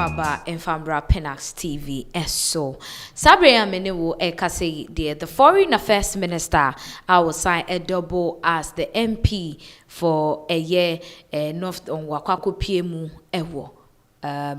Kwaba Enfambra Pinax TV so Sabre Amenewo Ekase the Foreign Affairs Minister I will sign a double as the MP for a year North on Wakako PMU Ewo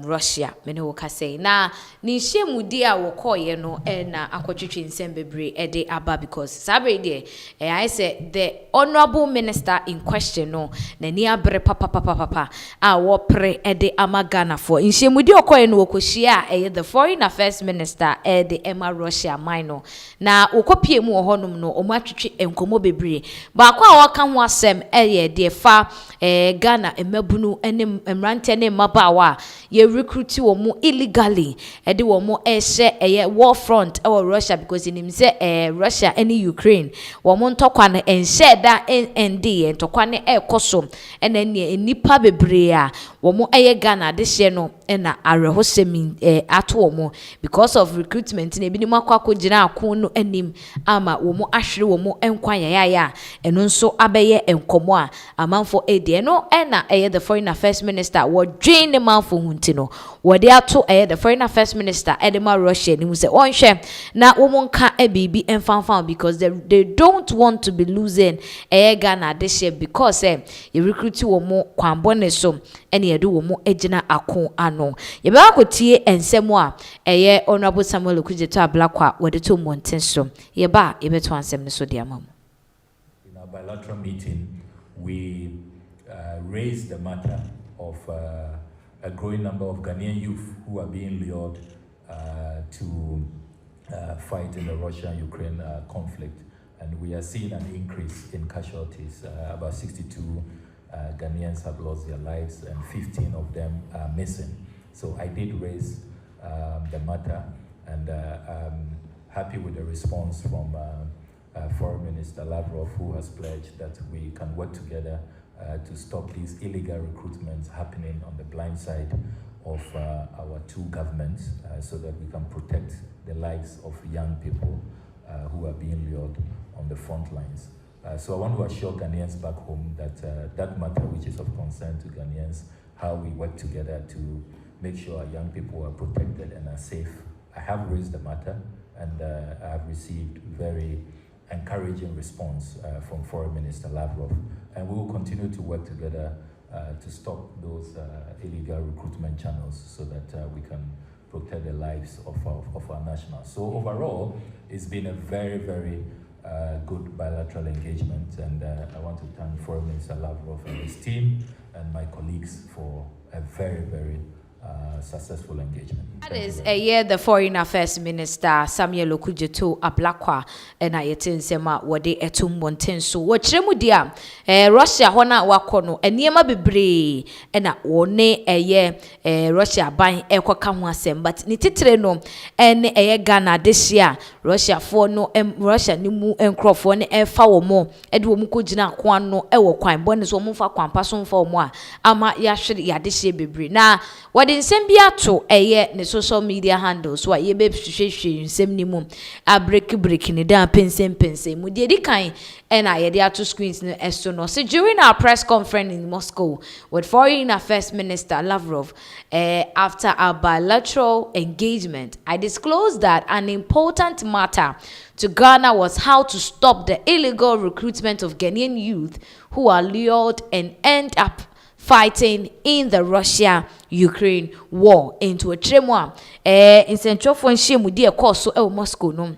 Russia mene say na ni shemu dia wo koye no na akotwetwe nsem bebre ede aba because sabre de I say the honorable minister in question no na ni abre papa a wo pre ede amagana for shemu dia okoye no wokohia the foreign affairs minister ede ema Russia mino na okopie mu ohonum no omatwetwe enkomo bebre ba kwa waka ho asem de fa Ghana emabunu ene mrante ne mabawa ye recruit womo illegally ede womo ehye war front our Russia because in him say Russia any Ukraine womo ntokwa no enhye da ND ntokwa ne ekoso ene ne nipa bebre a womo Ghana de hye no na arehosemi ato womo because of recruitment na ebi ni makwa gina akon no anim ama womo ahwere womo enkwan yaya eno nso abeye enkomo a amanfo ede no na the foreign affairs minister wo dwen ne manfo hunti no wo de ato the foreign affairs minister edema Russia ni mu se onhwe na womo nka bibi enfamfam because they don't want to be losing Ghana this year because you recruit womo kwambone so ene yedo womo agina akon ano yebe akotie ensemo a honorable Samuel Okudzeto Ablakwa wo de to monten so yeba yebeto ansem ne so de amam. In our bilateral meeting we raised the matter of a growing number of Ghanaian youth who are being lured to fight in the Russia-Ukraine conflict, and we are seeing an increase in casualties. About 62 Ghanaians have lost their lives and 15 of them are missing. So I did raise the matter, and I'm happy with the response from Foreign Minister Lavrov, who has pledged that we can work together to stop these illegal recruitments happening on the blind side of our two governments so that we can protect the lives of young people who are being lured on the front lines. So I want to assure Ghanaians back home that that matter, which is of concern to Ghanaians, how we work together to make sure our young people are protected and are safe. I have raised the matter, and I have received very encouraging response from Foreign Minister Lavrov, and we will continue to work together to stop those illegal recruitment channels so that we can protect the lives of our nationals. So overall, it's been a very, very good bilateral engagement, and I want to thank Foreign Minister Lavrov and his team and my colleagues for a very, very successful engagement. That is the foreign affairs minister Samuel Okudzeto Ablakwa and Ayetinsema wade etum montenso wachiremu dia Russia hona wakono eniema bebre na wone Russia ban ekoka ho asem but ni titire no ene Ghana this year Russia for no Russia ni mu enkrofo ne efa wo mo ede wo mu kogina kwan no ewo kwan bone so mo fa kwampa so mfa wo mo ama ya hwere ya dehye bebre na wade nsem bia to ne social media handles so ye be hwehwehwe nsem ni mu a break ni da pense mu de kan na ye de ato screens no esto no so during our press conference in Moscow with Foreign Affairs Minister Lavrov after our bilateral engagement, I disclosed that an important matter to Ghana was how to stop the illegal recruitment of Ghanaian youth who are lured and end up fighting in the Russia-Ukraine war into a tremor. In Central Fonshim, we course so Moscow no.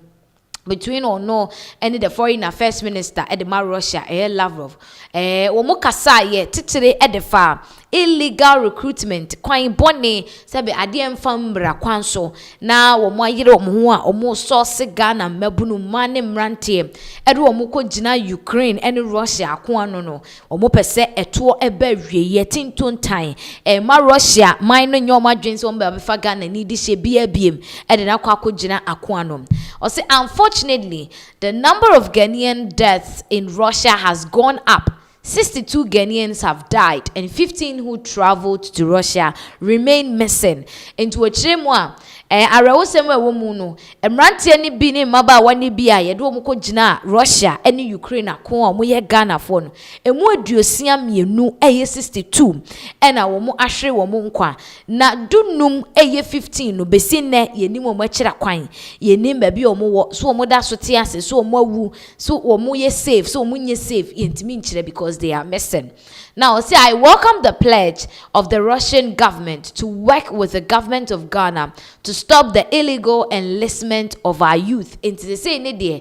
Between or no any the foreign affairs minister Edema Russia Lavrov womo kasa ye titire edefa illegal recruitment kwan bone sebe ade emfambra kwan so na womo ayire womo ho a womo source Ghana mabunu mane mrante ede womo ko gina Ukraine and Russia akon no womo pese eto eba wie ye tintontan ma Russia man no nyoma dwen so mba befa Ghana ni di hye bia biem ede na kwa ko gina akon no o say unfortunately the number of Ghanaian deaths in Russia has gone up. 62 Ghanaians have died and 15 who traveled to Russia remain missing. Into a chemwa Arewosem we mu no emrantie ni bi ni maba wani bi a ye de omo ko gina Russia ene Ukraine akon omo ye Ghana fo no emu aduosia mienu eye 62 ena womo ahwe womo nkwa na dunum eye 15 no besi ne yenim omo akira kwan yenim ba bi omo wo so omo da so te ase so omo awu so omo ye safe so omo nye safe yentimi nchire because they are missing. Now, see, I welcome the pledge of the Russian government to work with the government of Ghana to stop the illegal enlistment of our youth. Into the same idea,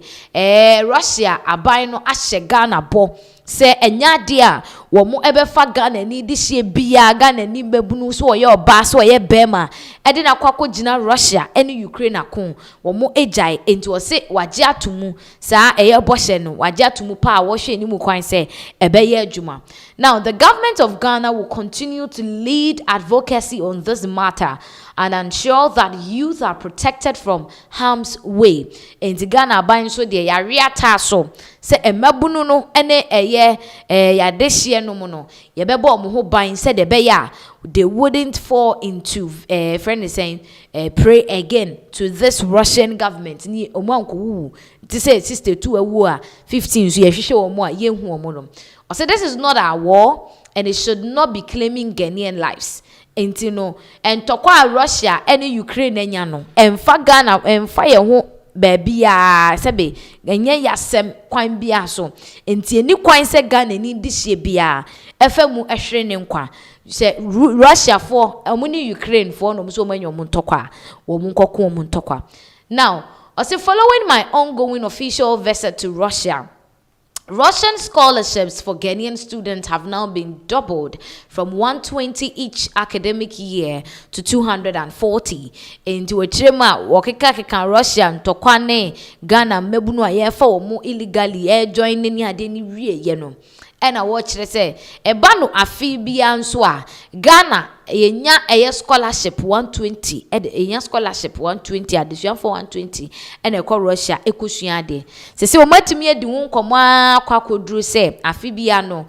Russia abino ashe Ghana bo. Say enya dia womo ebefa Ghana ni di hye bia Ghana ni bebunu so ye oba so ye bema e de na kwakọ gina Russia ene Ukraine akon womo ejai enti o se waje atomu sa eye bohye no waje atomu pa wo hwe ni mu kwan se ebe ye adwuma. Now the government of Ghana will continue to lead advocacy on this matter and ensure that youth are protected from harm's way. Enti Ghana ban so de yare ata so se emabunu no ene eye yadehye no mu no ye bebo omo ho ban se de be ya they wouldn't fall into friend is saying pray again to this Russian government ni omo anko ti say 62 awu a 15 so ye hwehwe omo a ye hu omo no. I said this is not our war and it should not be claiming Ghanaian lives. Enti no and tokwa Russia ene Ukraine enya no emfa Ghana emfa ye ho baby a sebe enye yasem kwan bia so enti eni kwan se Ghana ni dihye bia efa mu ehwere ne nkwa se Russia for amuni Ukraine for no so manyo mu ntokwa wo mu nkoko mu ntokwa. Now I say following my ongoing official visit to Russia, Russian scholarships for Ghanaian students have now been doubled from 120 each academic year to 240. Into a chema wakika Russian tokwane Ghana mebunu ayefa omo illegally joining ni ade ni wie ye no. And I watch they say ebanu afi bia nso a Ghana yenya eye scholarship 120 enya scholarship 120 addition for 120 and ekọ Russia ekosua ade se o matimi edi hu nkomo akwakoduru se afi bia no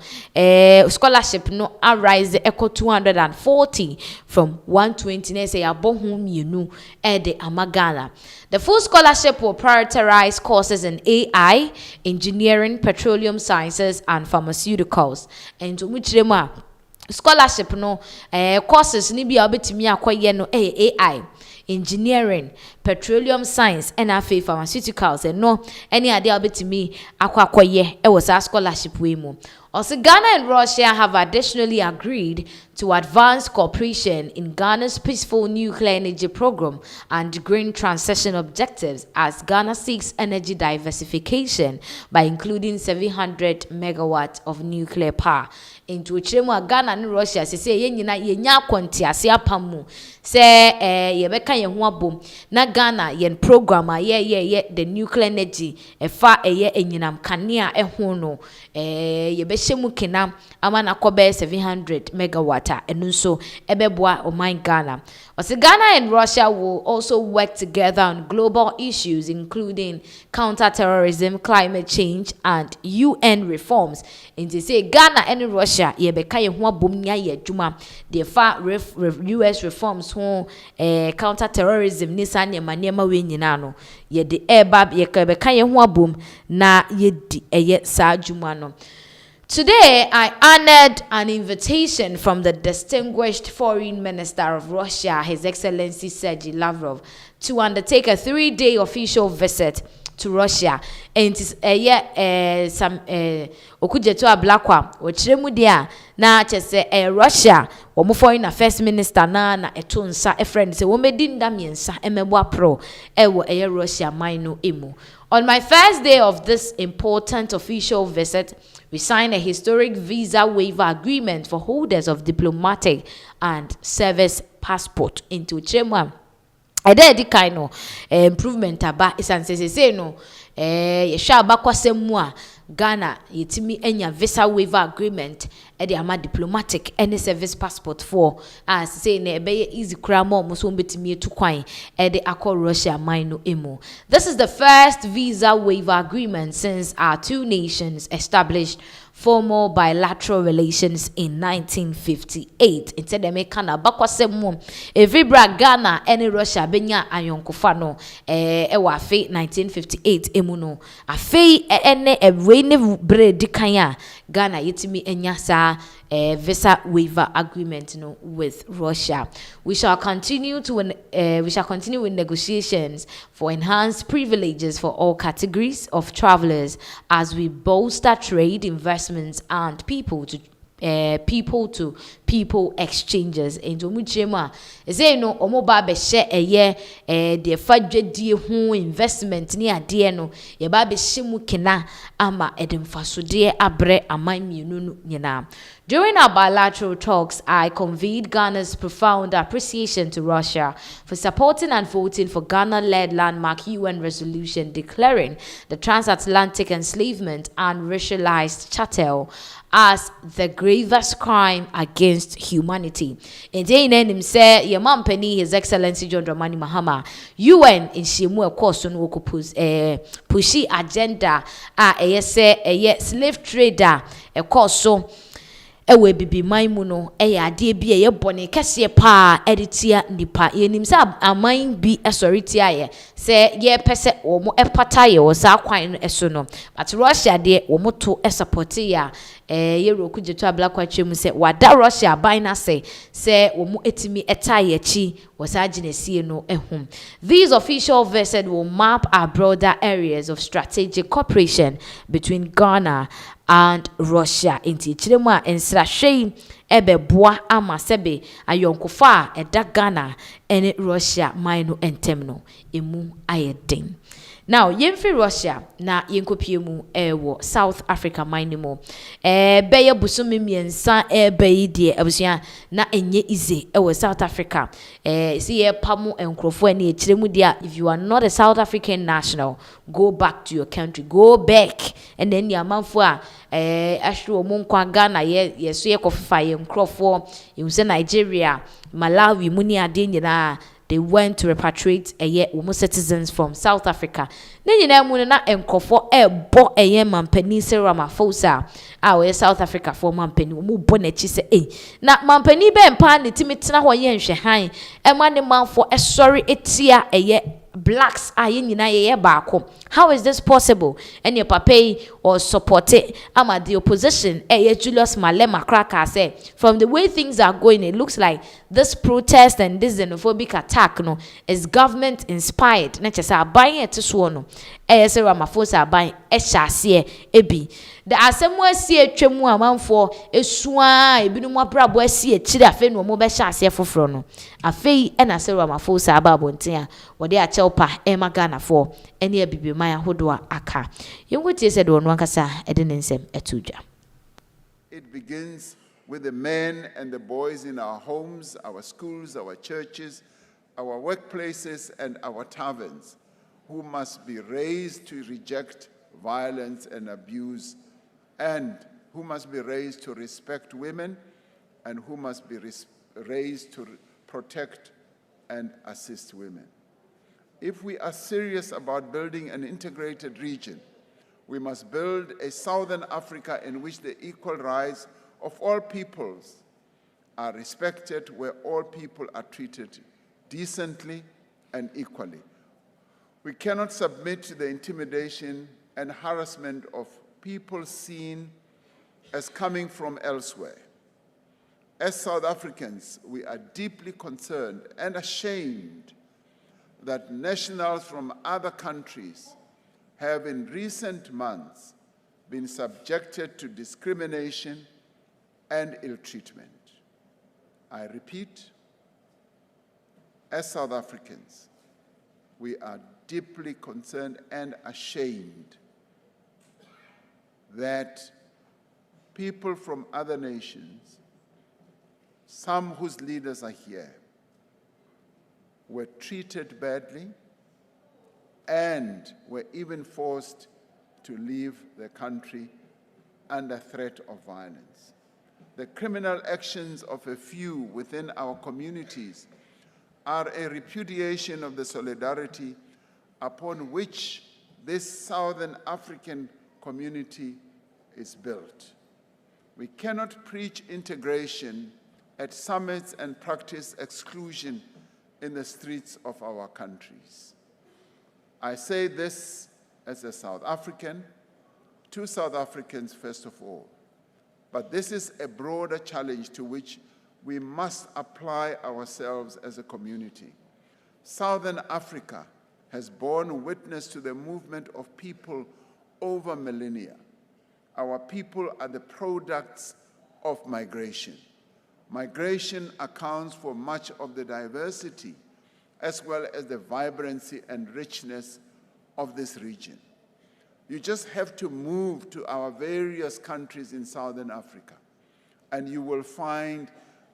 scholarship no arise ekọ 240 from 120 na say abohu mienu de amagala. The full scholarship will prioritize courses in AI, engineering, petroleum sciences and pharmaceuticals. And to which scholarship no courses ni bia obetimi akoye no AI, engineering, petroleum science and pharmaceuticals and no any idea obetimi akwakoye e was a scholarship we mu. Also, Ghana and Russia have additionally agreed to advance cooperation in Ghana's peaceful nuclear energy program and green transition objectives as Ghana seeks energy diversification by including 700 megawatts of nuclear power. Into Chemo, Ghana and Russia say yenya kwantiase apamu say yebeka ye ho abom na Ghana yen program ye the nuclear energy efa eye enyinam kanea eho no yebehye kena amana kobe 700 megawatt enu so ebeboa oman Ghana. Also, Ghana and Russia will also work together on global issues including counter-terrorism, climate change and UN reforms. And they say Ghana and Russia yebeka ye ho abom nya ye adwuma the fa US reforms ho counter-terrorism ni sa nema we nyina no ye de eba ye beka ye ho abom na ye di eye sa adwuma no. Today, I honored an invitation from the distinguished Foreign Minister of Russia, His Excellency Sergey Lavrov, to undertake a 3-day official visit to Russia. And some Okudzeto Ablakwa, which remudia na chese Russia, womo foreign affairs minister na etonsa a friend say womedinda miensa emebwa pro ewo Russia maino emu. On my first day of this important official visit, we signed a historic visa waiver agreement for holders of diplomatic and service passport into Chema. I did kind of improvement aba isan say no yesha abakwasemu a Ghana yetimi enya visa waiver agreement e de ama diplomatic and service passport for as say na ebe easy kra mo so betimi etu kwan e de akọ Russia mine emo. This is the first visa waiver agreement since our two nations established formal bilateral relations in 1958. Instead de make na bakwasem every bra Ghana and Russia benya ayonkofa no ewa afe 1958 emu no afe ene ewe ne bre dikan Ghana yetimi enya sa visa waiver agreement no with Russia. We shall continue with negotiations for enhanced privileges for all categories of travelers as we bolster trade, investments, and people to people exchanges. Into muchema say no omoba be share de fadwedie ho investment ni ade no ye ba be shemu kena ama edemfasode abre amanmienu nyina. During our bilateral talks, I conveyed Ghana's profound appreciation to Russia for supporting and voting for Ghana-led landmark UN resolution declaring the transatlantic enslavement and racialized chattel as the gravest crime against humanity. In day name say your man penny His Excellency John Dramani Mahama UN in Shimu of course no pushy agenda slave trader so ewe bibi maimu no ade bi bone kese pa editia nipa yenim sa aman bi esoriti aye se ye pese omo epata ye wo sa kwan no eso no but Russia de omo to support ya ye Okudzeto Ablakwa twem se wada Russia ban na se omo etimi etaye chi wo sa ginesie no ehum. These official visits will map our broader areas of strategic cooperation between Ghana and Russia. Inti chirema ensrahwei ebeboa ama sebe ayonkofa eda Ghana ene Russia maino entem no emu ayeden. Now, yemfi Russia na yenkopiemu ewo South Africa mainimo beye busumi miensa beye die abusia na enye ize ewo South Africa see ye pamu enkrofo ani echiremu dia. If you are not a South African national, go back to your country, go back. And then your manfo ashro omunkwa Ghana ye so ye kofa ye nkrofo you say Nigeria, Malawi muni ade nyina they went to repatriate citizens from South Africa. Na na enkofo bo mampani se Ramaphosa South Africa for mampani mu bo na chi se na mampani be mpa ne timitena ho ye nhwe han ne manfo esori etia blacks nyina ye baako. How is this possible? And your papa or support it ama the opposition Julius Malema Kraka say from the way things are going, it looks like this protest and this xenophobic attack no is government inspired. Na chesa aban eteso no say Ramaphosa aban ehyaase ebi the asemo asi atwemu amanfo esua ebinum abrabo asi akire afi no mo be hyase foforo no afi na say Ramaphosa ababonten a wode achelpa Ghana for ene abibiman ahodo aka yengotie said wonu ankasa ede ne nsem etuja. It begins with the men and the boys in our homes, our schools, our churches, our workplaces, and our taverns, who must be raised to reject violence and abuse, and who must be raised to respect women, and who must be raised to protect and assist women. If we are serious about building an integrated region, we must build a Southern Africa in which the equal rights of all peoples are respected, where all people are treated decently and equally. We cannot submit to the intimidation and harassment of people seen as coming from elsewhere. As South Africans, we are deeply concerned and ashamed that nationals from other countries have in recent months been subjected to discrimination and ill treatment. I repeat, as South Africans, we are deeply concerned and ashamed that people from other nations, some whose leaders are here, were treated badly and were even forced to leave the country under threat of violence. The criminal actions of a few within our communities are a repudiation of the solidarity upon which this Southern African community is built. We cannot preach integration at summits and practice exclusion in the streets of our countries. I say this as a South African, to South Africans first of all, but this is a broader challenge to which we must apply ourselves as a community. Southern Africa has borne witness to the movement of people over millennia. Our people are the products of migration. Migration accounts for much of the diversity as well as the vibrancy and richness of this region. You just have to move to our various countries in Southern Africa, and you will find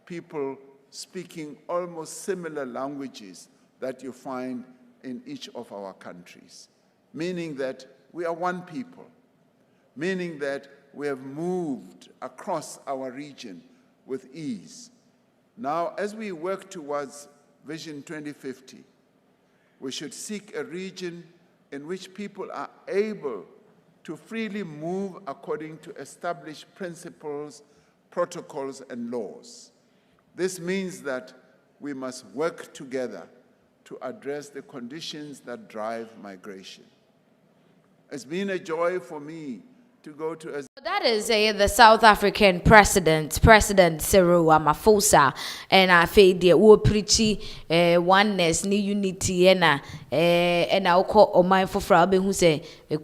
people speaking almost similar languages that you find in each of our countries, meaning that we are one people, meaning that we have moved across our region with ease. Now, as we work towards Vision 2050, we should seek a region in which people are able to freely move according to established principles, protocols, and laws. This means that we must work together to address the conditions that drive migration. It's been a joy for me to go to that is the South African President Cyril Ramaphosa, and I feel the wo preachy oneness ni unity and I call o mind for frabe who say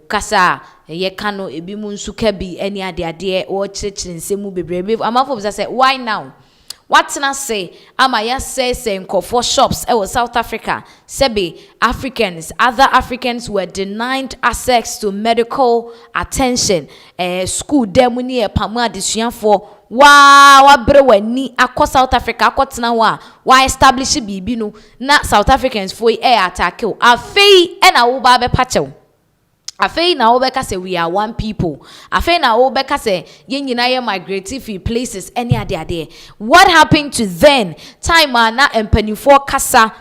kasa ye kano ebi mu nsu kabi any ade o church nsemu bebrebe Ramaphosa say why now. What's not say? Amaya says for shops South Africa. Sebi Africans, other Africans were denied access to medical attention. School demuni pamwa disuyan for wa brewe ni akwa South Africa akwa tina wa establish bibi no na South Africans for attack o. Afei na wo ba be pachew. Afei na obeka say we are one people. Afei na obeka say yen nyina ye migratory places any ade. What happened to then? Time na empanifo kasa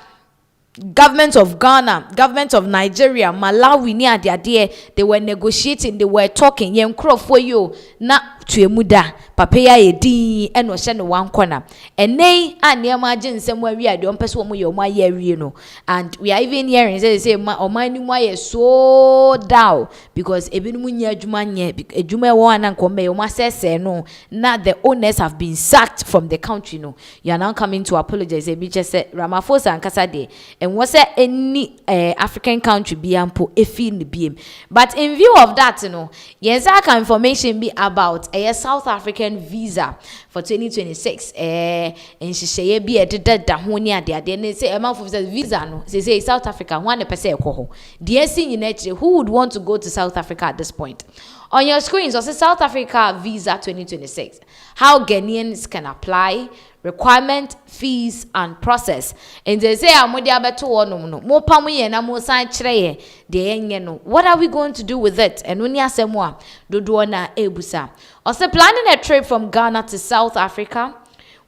government of Ghana, government of Nigeria, Malawi ni ade. They were negotiating, they were talking. Yen krofo yo na tuemuda papaya ye din eno hye no one corner. Enei anema agin nsem wa wi ade ompese wo mo ye o ma ye wi no. And we are even hearing say oman ni mo ye so down because ebinum nya adwuma nye adwuma e won anko me o ma sese no na the owners have been sacked from the country no. You are now coming to apologize e bi che say Ramaphosa ankasa de and was any African country be ampo efi ni biem. But in view of that no, yes aka information be about a South African visa for 2026 and she say be a da ho ni ade ne say a man for visa no say South Africa 1% ekoho the sin in who would want to go to South Africa at this point. On your screen so say South Africa visa 2026, how Ghanaians can apply, requirement, fees and process. And they say amodi abeto wonom no mo pamu ye na mo san kire ye de enye no. What are we going to do with it? And oni asemo a dodo na ebusa. Also planning a trip from Ghana to South Africa,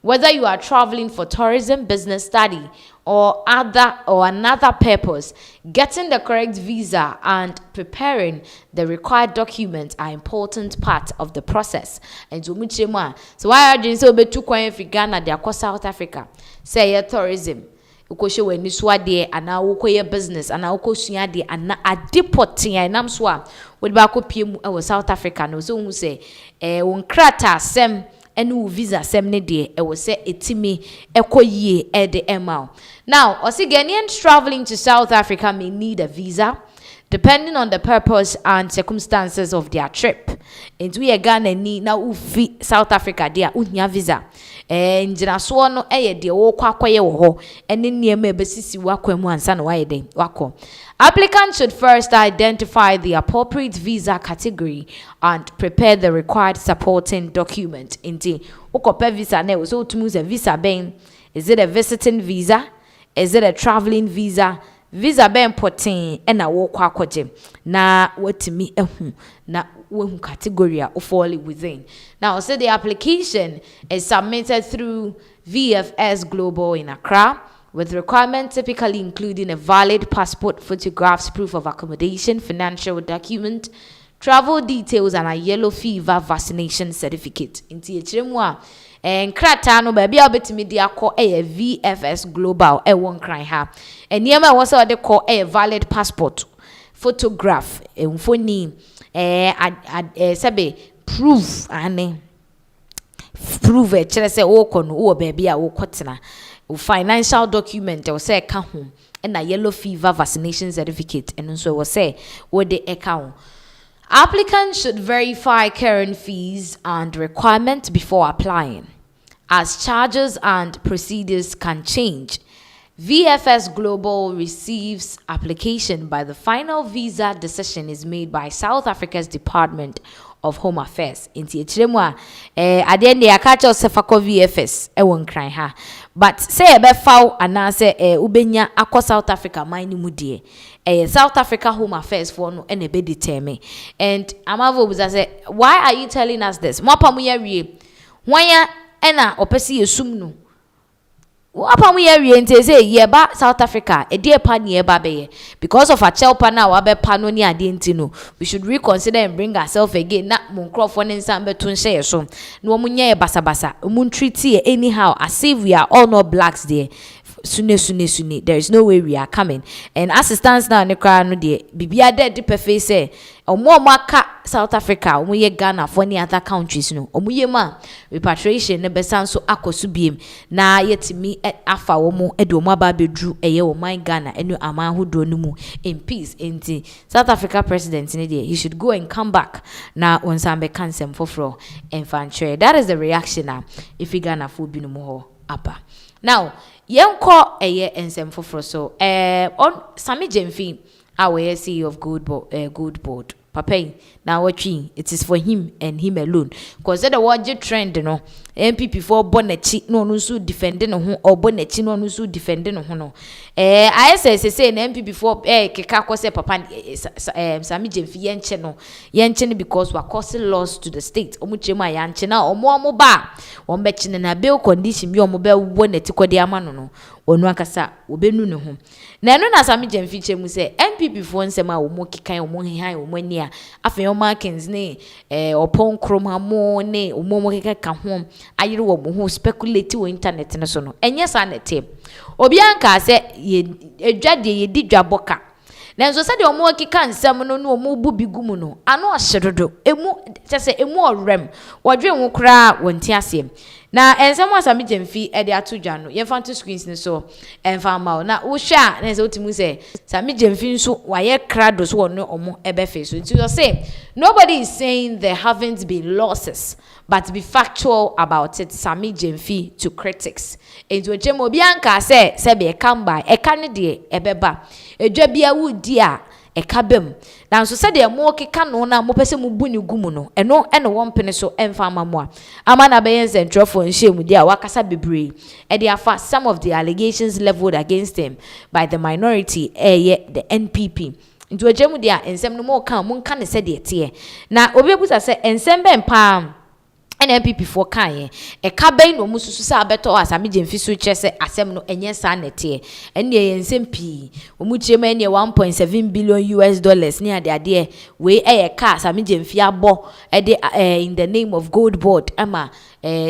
whether you are traveling for tourism, business, study, or another purpose, getting the correct visa and preparing the required documents are important part of the process. And so why are you so betu kwan fi Ghana de akọ South Africa? Say your tourism. Ukoshe we ni so ade ana ukoye business ana ukosua ade ana adeporting enam so a we ba ko pie mu e South Africa no so hu say won krata sem enu visa sem ne de e wo say etimi ekoyie e de emal. Now osi Ghanaians traveling to South Africa may need a visa depending on the purpose and circumstances of their trip. Into we Ghana ni na ufi South Africa dia unya visa. Njina so no eye de wo kwakoye wo ho ene niema ebesisi wakwemu ansa no waye den wako. Applicants should first identify the appropriate visa category and prepare the required supporting document. Inti ukope visa ne so tumu se visa ben, is it a visiting visa? Is it a traveling visa? Visa ben potin ena wo kwakoje na watimi ehu na wehu category o fall within. Now say the application is submitted through VFS Global in Accra with requirements typically including a valid passport, photographs, proof of accommodation, financial document, travel details and a yellow fever vaccination certificate. Inti echiremu nkrata no ba bia obetimi de akọ VFS Global won kran ha. Eniema wo se ode kọ valid passport, photograph, mfoni sebe proof ane prove kire se wo kọ no wo ba bia wo kotena financial document wo se ka ho na yellow fever vaccination certificate and so wo se wo de account. Applicants should verify current fees and requirements before applying, as charges and procedures can change. VFS Global receives application by the final visa decision is made by South Africa's Department of Home Affairs. Inti echiremu at the end they catch us for VFS won cry ha. But say ebe foul anase ubenya akọ South Africa mine mu die. South Africa Home Affairs for no ene be determine. And amavo buza say, why are you telling us this? Mwapa mu yawie. Wanya ena opesi yesum no. Wapa mu yawie nte say yeba South Africa e die pa ne eba be because of a chelpa na wa be pa no ni ade nti no. We should reconsider and bring ourselves again. Na mon crofo ne nsa be to nhye so. No mu nya basa basa. Mu treat anyhow as if we are all not blacks there. Sune. There is no way we are coming. And as it stands now, Nekra no de bibia de perfect say omo maka South Africa, omo ye Ghana for any other countries no. Omo ye ma repatriation ne besan so akosu biem na yetimi afa omo edo omo aba bedru eye oman Ghana enu aman hodo no mu in peace. Enti South Africa president ne de he should go and come back na onsambe kansem foforo enfantre. That is the reaction now if Ghana fo bi no mo ho apa. Now yenko eye ensem foforo so on Sami Jemfi our CEO of Good Board Papa now watching it is for him and him alone because the word trend no MPP for bonechi no so defending no or bonechi no so defending no I say na MPP for keka kwose papa Sami Jemfi yenche no because we cause loss to the state omuchema yanche na omo ba wombechi na bill condition bi omo be bonechi kwode ama no onu akasa obenu ne ho na eno na Sami Jemfi chemu se MPP for nsema omo kikan omo hehan omo ani a afa yo markings ne opon krom ha mo ne omo keka ho ayire wo mo ho speculate wo internet ne so no enye sa na tem obi anka se edwade ye di dwaboka na nso se de omo keka nsem no no omo bu bigumu no ano ahyedodo emu se emu orem wodwe ho kra wonti asem na ensem Sami Jemfi e de atodwa no ye fanto screens ne so enfa ma na wo hwa na se otimu se Sami Jemfi nso waye krado so wono omo ebe fe so nti you say nobody is saying there haven't been losses but be factual about it. Sami Jemfi to critics enti ochemo obi anka se be come by e ka ne de ebeba edwa bia wudi a ekabem na nso se de mo keka no na mo pese mu buni gumu no eno won pene so emfa amamo ama na be yen centrofo nhye dia wakasa bebre e de afa some of the allegations leveled against him by the minority the NPP nti ojemu dia ensem no mo kan mo kan ne se de tie na obi ebusa se ensem ben pa NPP for kan e ka ben no mususu sa beto Sami Jemfi so chese asem no enye sa nete ene ensem pi omu chema ene 1.7 billion US dollars ni ade we ka Sami Jemfi abo in the name of Gold Board ama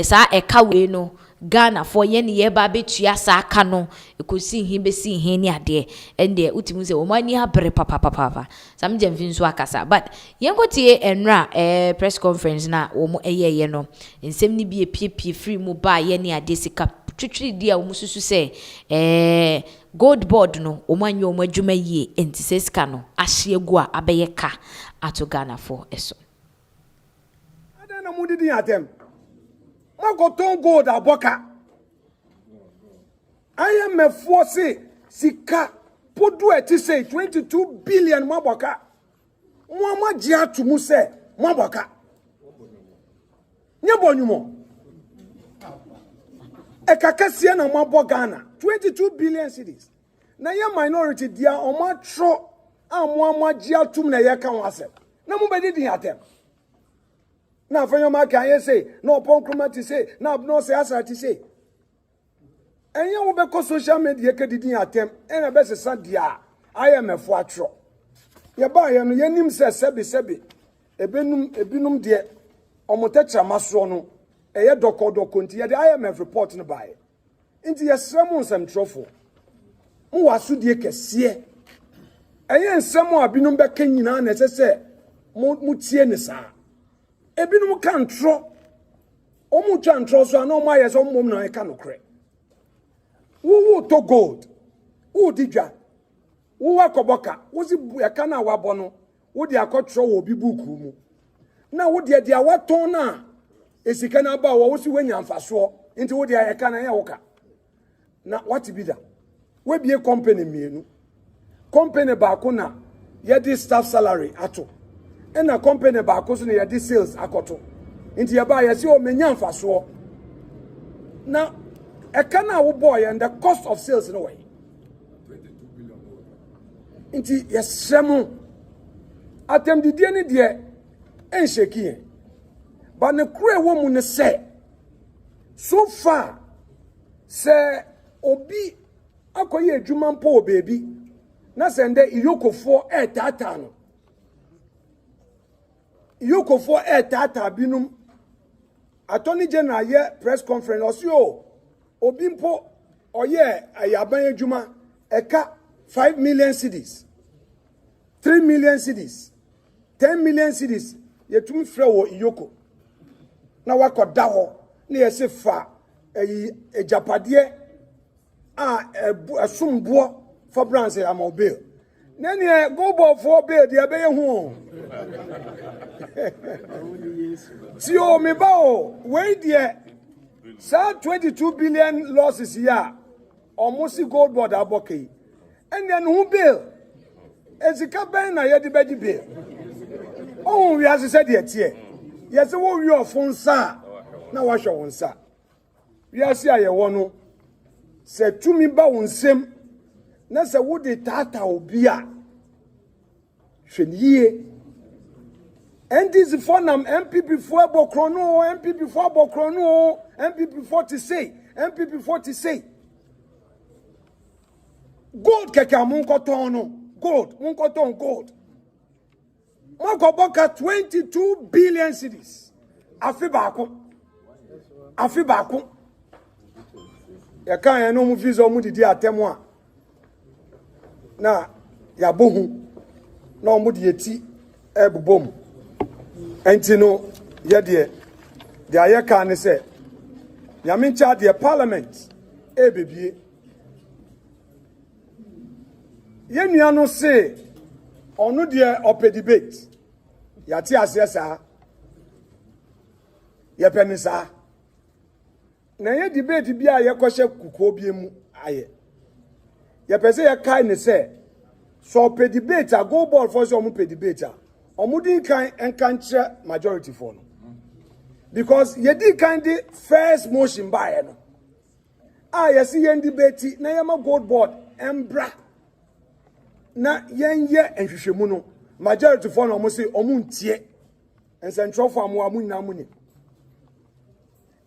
sa ka we no Ghana for yen ye ba betua sa aka no ekosi hin be si hin ni ade ende utimu se o mani ha bere papa Sami Jemfi nso akasa but yen go tie enra press conference na wo mo ye no ensem ni bi epie free mu ba ye ni ade sika twitwiri dia wo mususu se Gold Board no o manyi o madwuma yie enti se sika no ahye egu a abeye ka ato Ghana for eso ada na mudidi atem Magoton gold aboka. I am a force sika podu eti say 22 billion maboka. Mwama jia tumu se maboka. Nyabonyumo. Ekakasia na mabo Ghana 22 billion cedis. Na ye minority dia oma tro amwama jia tum na ye kan wasem. Na mubedi din atem. Na fanyo ma kan ye say no pon kroma ti say na no say asa ti say enye wo be ko social media ke didin atem ena be sesa dia I am a fuatro ye ba ye no ye nim se sebe ebinum de omotetra maso no eye doko nti ye de IMF report no bae nti yesrem nsem trofo mo wasudie kese eye nsem a binum beka nyina na sese mo tie ne saa ebinum kan tro omu twa ntro so na omo aye so mom na e ka no kre wo to gold wo digwa wo wakoboka wo si e ka na wabo no wo de akotro wo bi buku mu na wo de awaton na esika na ba wo si wanya mfaso nti wo de e ka na ye woka na what be that we be a company mienu company ba ko na ye di staff salary ato e na company ba ko so na ye di sales akoto nti ye ba ye si o menya mfaso na e ka na wo boy and the cost of sales no way 22 billion nti yesremu atem di die ni de en sheki ba ne kure wo mu ne se so far se obi akoye adwuma mpo o baby na sende iyokofo tata no iyokofo tata binum attorney general ye press conference osio obi mpo oye ayaban adwuma eka 5 million cedis 3 million cedis 10 million cedis yetum frɛ wo iyoko na wakoda ho na yese fa ejapade asumbo for brands amobile nene go ball for bill de be hu ti o me ba o we de sa 22 billion losses here almost gold board abokai and then who bill ezika ben na ye de be bill oh we as said here tie yes wo wi ofun sa na wa hwe won sa we as aye wo no se tumi ba wonsem na se wo de tata obi a hweniye NDC for nam MPP for abokrono MPP for abokrono MPP 40 say MPP 40 say gold keka mun koton no gold mun koton gold mo ko boka 22 billion cedis afi baako ya kan ya no mu fizo mu didi atemu a na ya bohu na mu de eti ebubom enti no ye de aye kan ne se ya mincha de parliament ebebie ye nua no se onu de ope debate ya ti asesa ye penisa na ye debate bia ye kwhye kuko bia mu aye ye pese ye kai ne se so pe debate a go ball for so mu pe debate a omudin kan enkanche majority for no because ye di kan the first motion by no ye see ye debate na ye ma gold board embra na yenye enhwehwemu no majority for no mo say omuntie ensentrofo amu nyina mu ni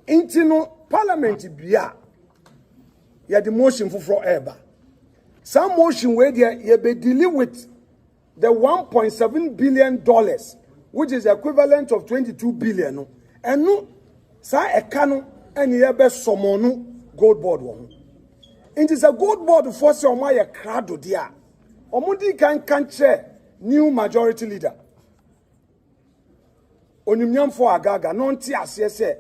intino parliament bia ye the motion for eba some motion where you be dealing with the $1.7 billion which is equivalent of 22 billion no and no sa eka no and ye be somono gold board wo it is a gold board for say o ye krado dia omudi kan chair new majority leader onimnyam for agaga no nti ase se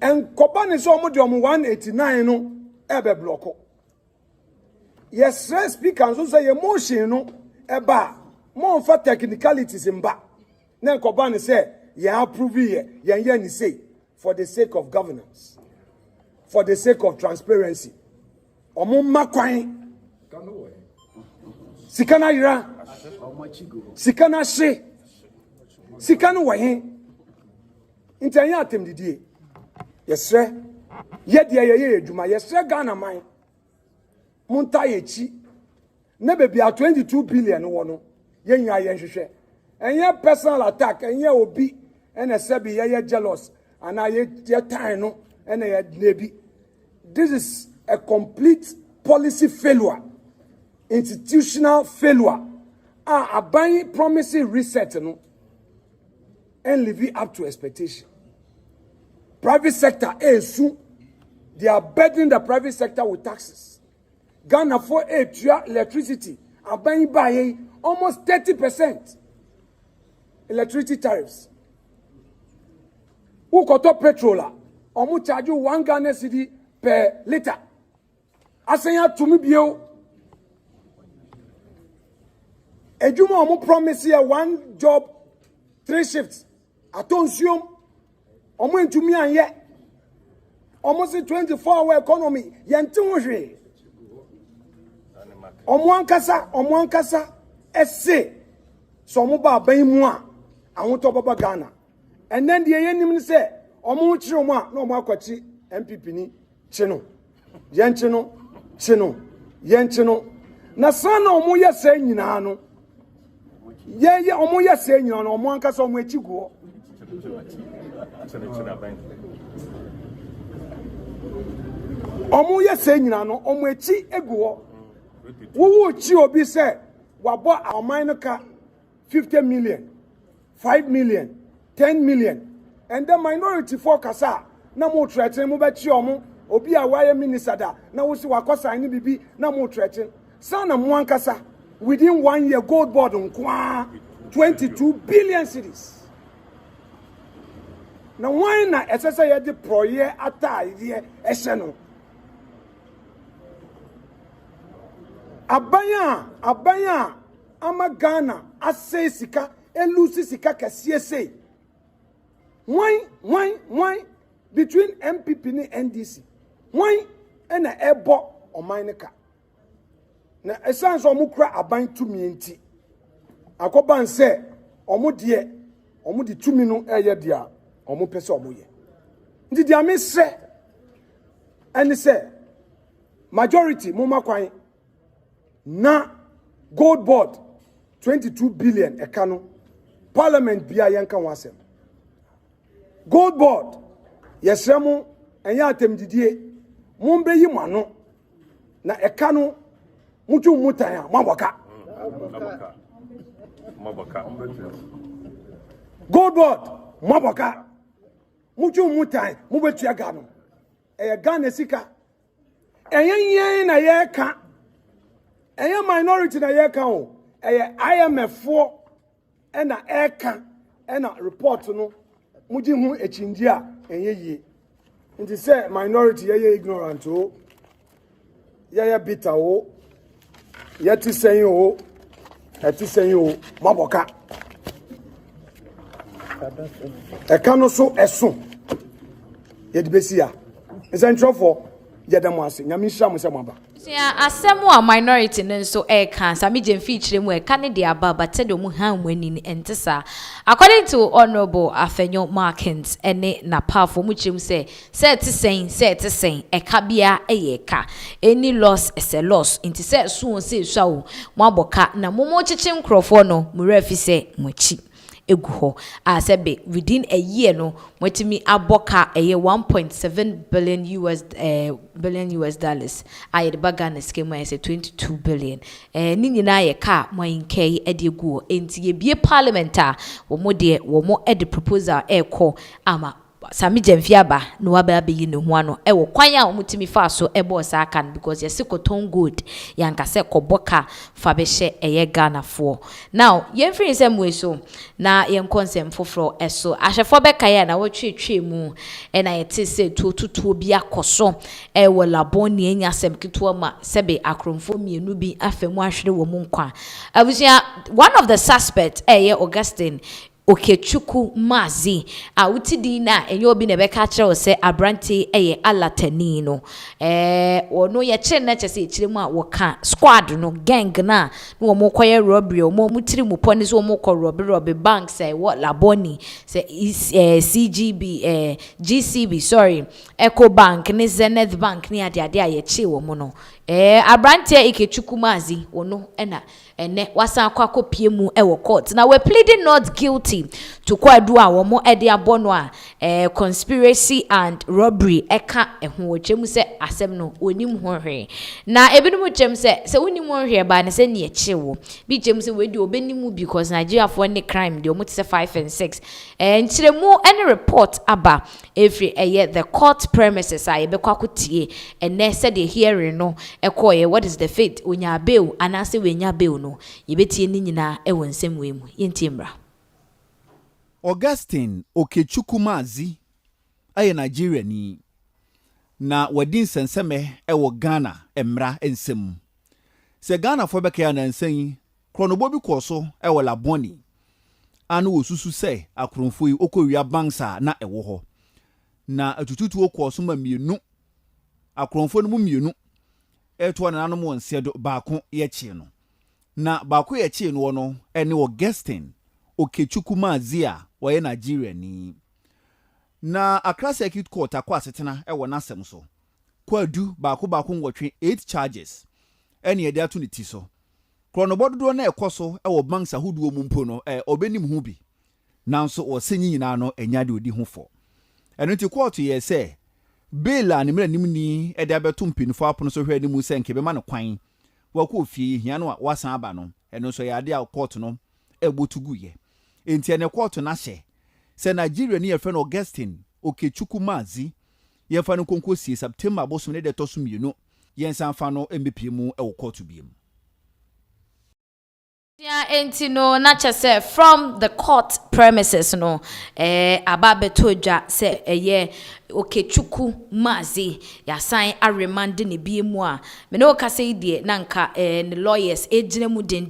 en kobane so omudi 189 no ebe blocko yes speaker so say emotion no eba mo for technicalities mba na kobane say ye approve ye ni say for the sake of governance for the sake of transparency omo makwan sikana ira sikana she sikana wahe intanya atem didie yesre ye de ye adwuma yesre Ghana man munta yechi na bebi a 22 billion wo no ye nya ye nhwehwe enye personal attack enye obi ene sebi ye jealous ana ye time no ene ye nebi. This is a complete policy failure, institutional failure. Aban promising reset no and live up to expectation. Private sector soon. They are burdening the private sector with taxes. Ghana for electricity and buying by almost 30% electricity tariffs. Who got up petrol? Omu charge you 1 Ghana cedi per liter. Asenya to me bio. Ejuma omu promise here 1 job, 3 shifts. Atonsium. Omu into me and yet. Almost 24-hour economy. Yentunwe. Omwankasa esse. So omuba aban mu a awon baba Ghana. And then the yenim say omu chiro mu a na omu akwachi MPP ni chino. Yenchino. Na sana omu yese nyina no. Ye omu yese nyina no omu ankasa omu echiguo. Omu yese nyina no omu echi eguo. Wo chi obi say wabo aman ka 50 million, 5 million, 10 million. And the minority for kasa na mo threaten mo be chi omo obi a waye minister da na wo si wakosa ni bibi na mo threaten. Sana mo ankasa within 1 year gold board nkwa 22 billion cedis. Na why na esese ye de proye ata ide ehye no. Abaya ama Ghana ase sika elusi sika kasiye sei. Why between MPP ni NDC. Why ena ebo omaneka. Na essence omukura aban tumi enti. Akoban se omu di tumi no eye dia omu pese omu ye. Ndi dia me se eni se majority muma kwan na gold board 22 billion ekano parliament bia yanka wasem gold board yesremu enya atemdidie mumbe yi mano na ekano mutu mutanya maboka gold board maboka mutu mutanya mubetu ya gano Ghana sika enyen na yeka eye minority na yeka o eye IMF for na eka na report no muji hu echinji a enye yie nti say minority ye ignorant o ye bitter o ye ti sen o maboka eka no so esun ye dibesia essential for ye dem ase nyame hia mo se maba. Yeah, asemu a minority nso eka sami jemfi chire mu eka ne de aba but de mu han wani entesa according to honorable Afenyo Markins ene na powerful mu chire mu say ti sen eka bia eka any loss is a loss inti say so say so mo aboka na mo chichi nkrofo no mu refi say mo chi eguho asebe within a year no mwetimi aboka eye 1.7 billion US dollars ayede bagana scheme ay say 22 billion ni nyina ye ka mwankei ede guo enti ye bie parliament a wo mo de wo mo ede proposal ekọ ama sami jemfiaba no waba abeyi ne ho ano wo kwan a omutimi fa so ebo saka because yesi koton good yanka se koboka fa be hye eye Ghana for now yen free sem we so na yen konsem foforo eso ahefo be kaye na wotwetwe mu na yete se tututu bi akoso wo laboni enya sem kito ma sebe akromfo mienu bi afemu ahwere wo mu nkwa abusia one of the suspects Augustine Okechukwu Mazi awutidi na enye obi na beka kire se abranti alatani no ono ye kire na chese kire mu a woka squad no gang na wo mo koye robbery mo mutiri mu poni so mo ko robbery bank say what laboni say GCB sorry Eco Bank ni Zenith Bank ni ade a ye chi wo mo no Abrante Ikechukumazi ono ene wasan akwa pie mu ewo court. Now we're pleading not guilty to kwadu a wo mo ede abono a conspiracy and robbery eka eho chemu se asem no onim ho hwe. Na ebinumu chem se wonim ho hwe ba ne se ne echewo. Bi chem se we de obenimu because Nigeria for any crime de omo se 5 and 6. Nchiremu any report aba every the court premises a yebekwa kotie ene se the hearing no ekoye what is the fate onya bail anase wenya bail no yebetie ni nyina ewo nsem we mu yentimra. Augustine Okechukwu aye Nigeria ni na wadin senseme ewo Ghana emra ensem se Ghana fo beka na nsan kronobo bi koso ewo laboni anu osusu se akronfo yi okowia bansa na ewo ho na atututu okoso ma mienu akronfo no mu mienu eto na nanom wonsedo baako ye chi no na baako ye chi no no ene Augustine Okechukwu a waye Nigeria ni na Accra Circuit Court akwa asetena ewo nasem so kwadu baako nwotwe 8 charges ene yede ato ne ti so kronobodo na ekoso ewo banks ahoduo mu mpo no obenim hu bi nanso osenyi nyina no enyade odi hu fo eno ti court ye se bail a ne mra nim ni ede abeto mpinfo apono so hwe animu se nke be ma no kwan wakọ ofie hia no wasan aba no eno so yade a court no egbotugu ye enti ene court na hye se Nigeria ni yefe no Augustine Okechukwu yefa no konkosie September bosom ne de to so mienu yensan fa no mbepie mu e wo court biem. Yeah, enti no na chese from the court premises no ababetoja se Okechukwu ya sign a remand ne biemu a me no ka say die na nka ne lawyers ejina mu den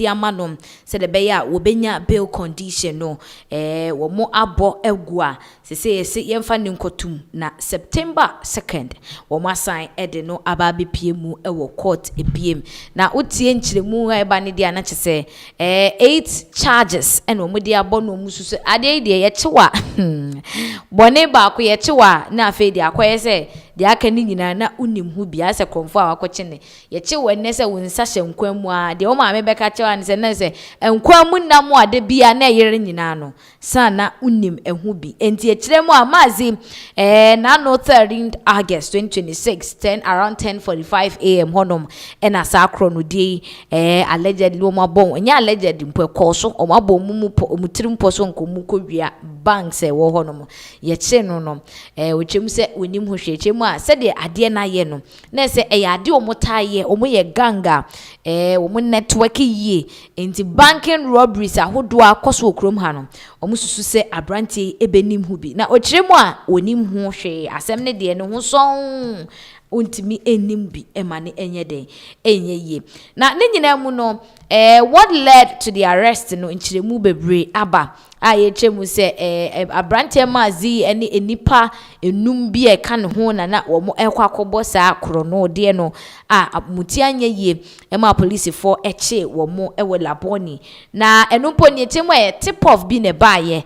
amanom se de be ya wo benya bail condition no wo mo abo egu a se yemfa ne nkotum na September 2nd wo ma sign ede no ababe piemu ewo court ebiem na utie nchiremu ha eba ne dia na chese 8 charges eno mo dia abo no mususu ade die ye chewa bone ba ko ye chewa na afi dia akoye se dia aka ni nyina na unim hu bia se konfo a wakoche ne ye chewa ne se wonsa hye nkwan mu a de o ma me beka chewa ne se na se nkwan mu na mo ade bia na yere nyina no sana unim ehu bi enti e kire mu amazi na no 13th August 2026 around 10:45 am honom ena sa akro no die allegedly o ma bon enya alleged mpo koso o ma bon mu mutirim poso nkomu kowia banks e wo honom ye kire no no o chem se onim ho hwe mu a se de ade na ye no na se ade o motaye o mo ye ganga o mo network yie enti banking robberies ahodo akoso okrom ha no o mo susu se abrante ebenim hu bi na o kire mu a onim ho hwe asem ne de ne ho son untimi enim bi emane enye den enye ye na ne nyina mu no what led to the arrest no nchiremu bebre aba aye chemu se abrante mazi eni enipa enum bi e kan ho na wo mo ekwa kobo sa akro no de no muti anye ye ema police for eche wo mo ewe laboni na enumpo ni chemu tip off bi ne ba ye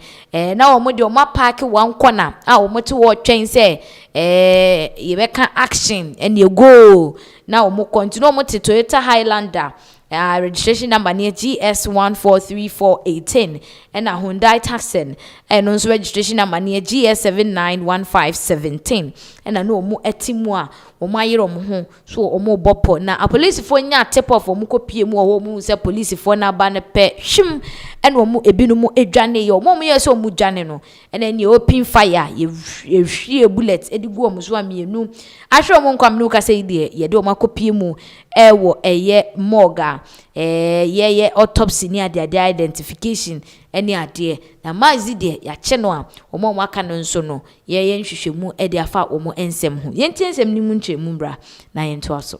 na wo mo de o ma park one corner wo mo ti wo twen se ye be kan action and you go now mo continue mo ti Toyota Highlander registration number near GS143418 and a Hyundai Tucson and also registration number near GS791517 and I know mo etimwa o mayiro mo ho so o mo bopo na a police for nya tip off o mo kopie mu o mo se police for na ba ne pe hwim and o mo ebinu mo edwane ye o mo ye so o mo dwane no and then you open fire ye hwie bullet edigu o mo so amienu ahwe o mo nkwam no ka say de ye de o makopie mu ewo eye morga ye autopsy ni ade identification any ade na mazi de ya che no a o mo aka no nso no ye nhwehwemu e de afa o mo ensem ho ye ntensem ni mu ntremu bra na ye nto aso.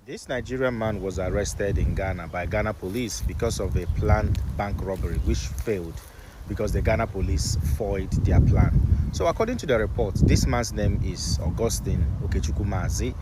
This Nigerian man was arrested in Ghana by Ghana police because of a planned bank robbery which failed because the Ghana police foiled their plan. So according to the report, this man's name is Augustine Okechukwu,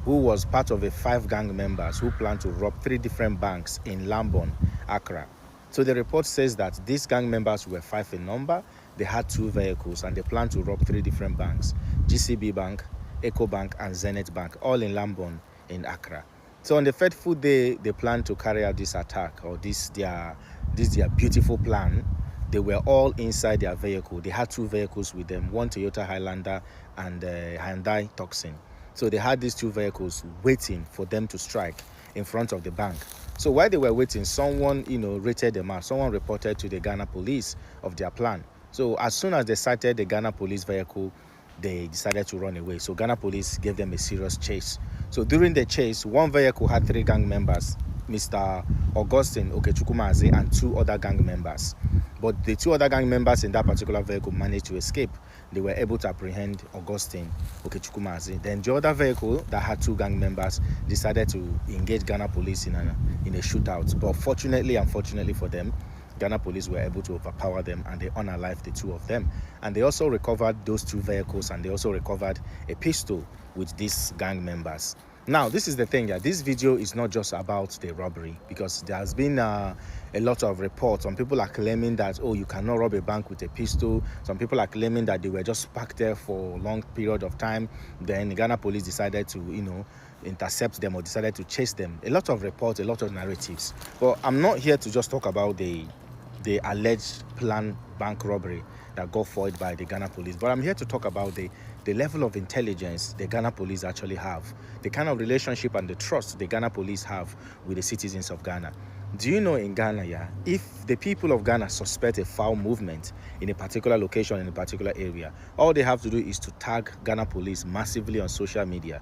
who was part of 5 gang members who planned to rob 3 different banks in Lambon, Accra. So the report says that these gang members were 5 in number, they had 2 vehicles, and they planned to rob 3 different banks, GCB Bank, Eco Bank, and Zenith Bank, all in Lambon in Accra. So on the fateful day they planned to carry out this attack, or this their beautiful plan, they were all inside their vehicle. They had 2 vehicles with them, one Toyota Highlander and Hyundai Tucson. So they had these 2 vehicles waiting for them to strike in front of the bank. So while they were waiting, someone, rated them out. Someone reported to the Ghana police of their plan. So as soon as they sighted the Ghana police vehicle, they decided to run away. So Ghana police gave them a serious chase. So during the chase, one vehicle had 3 gang members, Mr. Augustine Okechukwu, and 2 other gang members. But the 2 other gang members in that particular vehicle managed to escape. They were able to apprehend Augustine Okechukwu. Then the other vehicle that had 2 gang members decided to engage Ghana police in a shootout. But unfortunately for them, Ghana police were able to overpower them, and they unalived the 2 of them. And they also recovered those 2 vehicles, and they also recovered a pistol with these gang members. Now, this is the thing, this video is not just about the robbery, because there has been a lot of reports. Some people are claiming that, oh, you cannot rob a bank with a pistol. Some people are claiming that they were just parked there for a long period of time. Then the Ghana police decided to, intercept them, or decided to chase them. A lot of reports, a lot of narratives. But I'm not here to just talk about the alleged planned bank robbery that got foiled by the Ghana police, but I'm here to talk about the level of intelligence the Ghana police actually have, the kind of relationship and the trust the Ghana police have with the citizens of Ghana. Do you know in Ghana, if the people of Ghana suspect a foul movement in a particular location, in a particular area, all they have to do is to tag Ghana police massively on social media.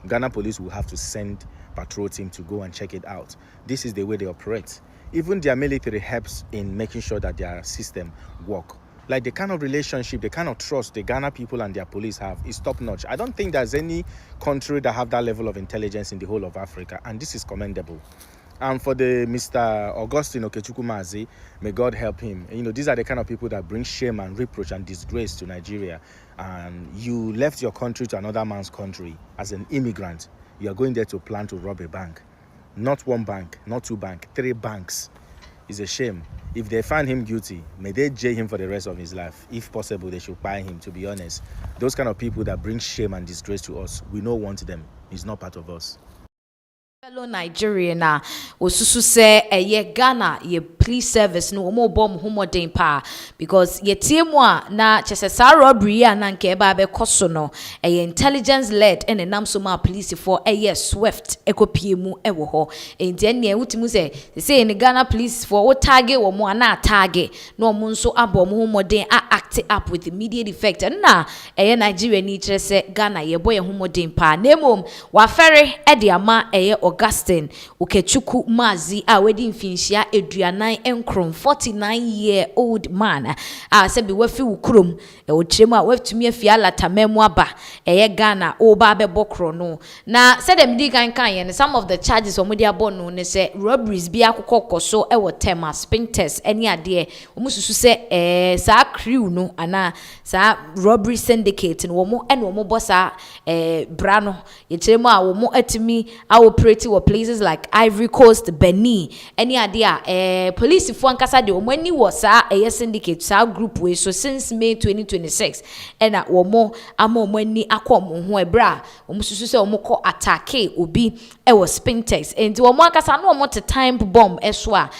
Ghana police will have to send patrol team to go and check it out. This is the way they operate. Even their military helps in making sure that their system work. Like the kind of relationship, the kind of trust the Ghana people and their police have is top-notch. I don't think there's any country that have that level of intelligence in the whole of Africa, and this is commendable. And for the Mr. Augustine Okechukwu, may God help him. These are the kind of people that bring shame and reproach and disgrace to Nigeria. And you left your country to another man's country as an immigrant. You are going there to plan to rob a bank. Not 1 bank, not 2 banks, 3 banks. It's a shame. If they find him guilty, may they jail him for the rest of his life. If possible, they should buy him, to be honest. Those kind of people that bring shame and disgrace to us, we don't want them. He's not part of us. Fellow Nigerian osusu say eye Ghana ye police service no omo bom homodin pa because ye tiemu a na chese sa robbery na nke ba be koso no intelligence led and enam so ma police for swift ekopiemu ewo ho enti ene wutimu say in Ghana police for wo target wo mo na target no mo nso abom homodin act up with immediate effect na Nigeria ni kire say Ghana ye boy homodin pa nemom wa fere e de ama Augustine Okechukwu a wedi mfinhia eduanan enkron 49-year-old man sebi wafi ukurum ochiremu a wafitumi afia latamemu aba Ghana oba bebokro no na said dem di kan some of the charges omudi abonu ne say robberies bi akokoso ewo tema spinters eni ade omususu say sa crew no ana sa robbery syndicate no wo ene wo bossa bra no yechiremu a wo atimi operate were places like Ivory Coast, Benin, any idea police if one kasa de omani was a syndicate sa group way so since May 2026 and at womo amo mani akom ho ebra omususu se omoko attack obi e was spintex and womo kasa no omo time bomb eswa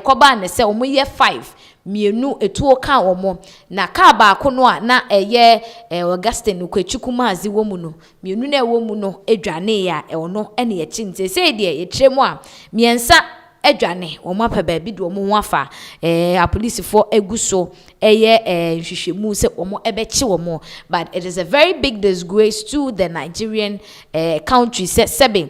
koba ne se omo ye 5 mienu etuo ka omo na ka ba akono a na Augustine Okechukwu womu no mienu na womu no edwane ya ono ene ye chinte se de ye tremu a miensa edwane omo apaba bi do omo ho afa a police for eguso nhwehwemu se omo ebechi omo but it is a very big disgrace to the Nigerian country sebe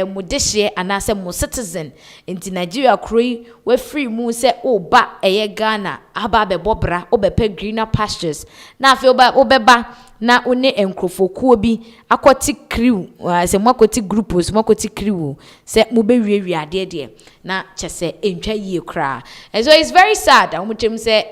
mudehye anase mo citizen in Nigeria kroi we free mu se oba Ghana aba bebobra obepe greener pastures na afi obeba na one enkrofokuo bi akoti crew se makoti groups makoti crew se mo be wiwi ade na chese entwa yie kra so it's very sad amutem se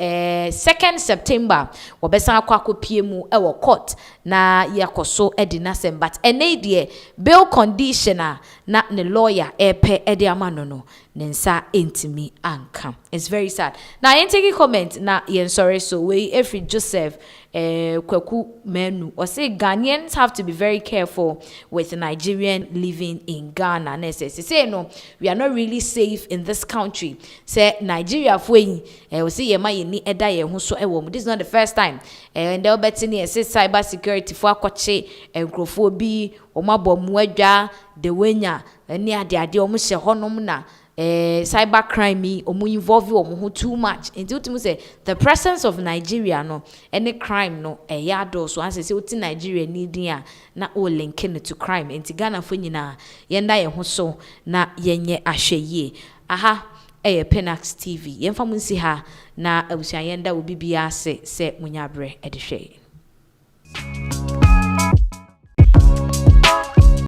2nd September wobesa akopie mu ewo court na yakoso edinasem but ene bail conditioner na ne lawyer epe ede amano no nensa entimi anka. It's very sad. Now take a comment na sorry so we every Joseph Kweku Menu or say Ghanaians have to be very very careful with Nigerian living in Ghana. And say no, we are not really safe in this country. Say Nigeria we see ye ma ni eda ye ho so this is not the first time. And they'll bet in say cyber security for akwache enkrofo bi omabom adwa de wenya ni ade omo hye honom na cyber crime omo involve omo too much. And you say the presence of Nigeria no any crime no yado so as say uti Nigeria needing na o linking to crime. And Ghana fo nyina yenda ye ho so na yenye ahweye. Aha Pinax TV. Yemfa munsi ha na abusua yenda obi bia se munyabre edehwe.